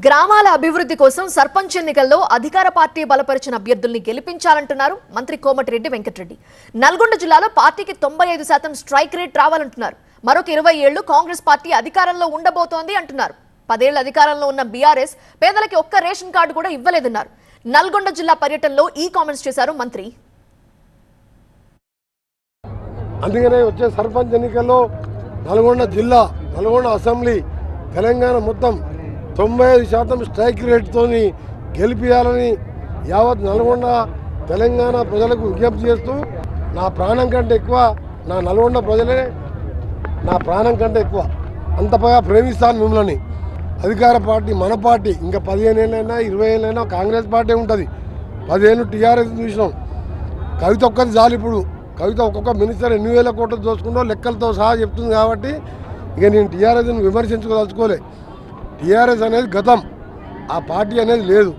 గ్రామాల అభివృద్ధి కోసం సర్పంచ్ ఎన్నికల్లో అధికార పార్టీ బలపరిచిన అభ్యర్థుల్ని గెలిపించాలంటున్నారు మంత్రి కోమటిరెడ్డి వెంకటరెడ్డి. నల్గొండ జిల్లాలో పార్టీకి 95% స్ట్రైక్ రేట్ రావాలంటున్నారు. మరొక 20 ఏళ్లు కాంగ్రెస్ పార్టీ అధికారంలో ఉండబోతోంది అంటున్నారు. 10 ఏళ్ల అధికారంలో ఉన్న బీఆర్ఎస్ పేదలకి ఒక్క రేషన్ కార్డు కూడా ఇవ్వలేదన్నారు. నల్గొండ జిల్లా పర్యటనలో ఈ కామెంట్స్ చేశారు మంత్రి. అందుకనే వచ్చే సర్పంచ్ ఎన్నికల్లో నల్గొండ జిల్లా, నల్గొండ అసెంబ్లీ, తెలంగాణ మొత్తం 95% స్ట్రైక్ రేట్తో గెలిపించాలని యావత్ నల్గొండ తెలంగాణ ప్రజలకు విజ్ఞప్తి చేస్తూ, నా ప్రాణం కంటే ఎక్కువ నా నల్గొండ ప్రజలే, నా ప్రాణం కంటే ఎక్కువ, అంతగా ప్రేమిస్తాను మిమ్మల్ని. అధికార పార్టీ మన పార్టీ ఇంకా 15 ఏళ్ళైనా 20 ఏళ్ళైనా కాంగ్రెస్ పార్టీ ఉంటుంది. 10 ఏళ్ళు టీఆర్ఎస్ చూసినాం. కవిత ఒక్కది చాలు. ఇప్పుడు కవిత ఒక్కొక్క మినిస్టర్ ఎన్ని వేల కోట్లు దోచుకుంటో లెక్కలతో సహా చెప్తుంది. కాబట్టి ఇక నేను టీఆర్ఎస్ని విమర్శించుకోదలుచుకోలే. టీఆర్ఎస్ అనేది గతం, ఆ పార్టీ అనేది లేదు.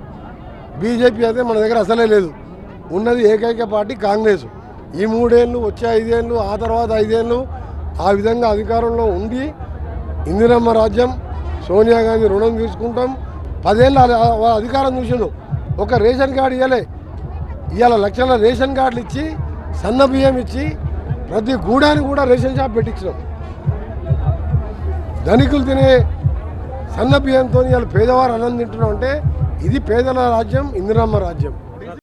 బీజేపీ అయితే మన దగ్గర అసలే లేదు. ఉన్నది ఏకైక పార్టీ కాంగ్రెస్. ఈ 3 ఏళ్ళు, వచ్చే 5 ఏళ్ళు, ఆ తర్వాత 5 ఏళ్ళు ఆ విధంగా అధికారంలో ఉండి ఇందిరమ్మ రాజ్యం, సోనియా గాంధీ రుణం తీసుకుంటాం. 10 ఏళ్ళు అధికారం చూసిండు, ఒక రేషన్ కార్డు ఇవ్వలే. ఇవాళ లక్షల రేషన్ కార్డులు ఇచ్చి, సన్న బియ్యం ఇచ్చి, ప్రతి గూడానికి కూడా రేషన్ షాప్ పెట్టించినాం. ధనికులు తినే సన్న బియ్యంతో ఇవాళ పేదవారు అన్నం తింటున్నాం. అంటే ఇది పేదల రాజ్యం, ఇందిరమ్మ రాజ్యం.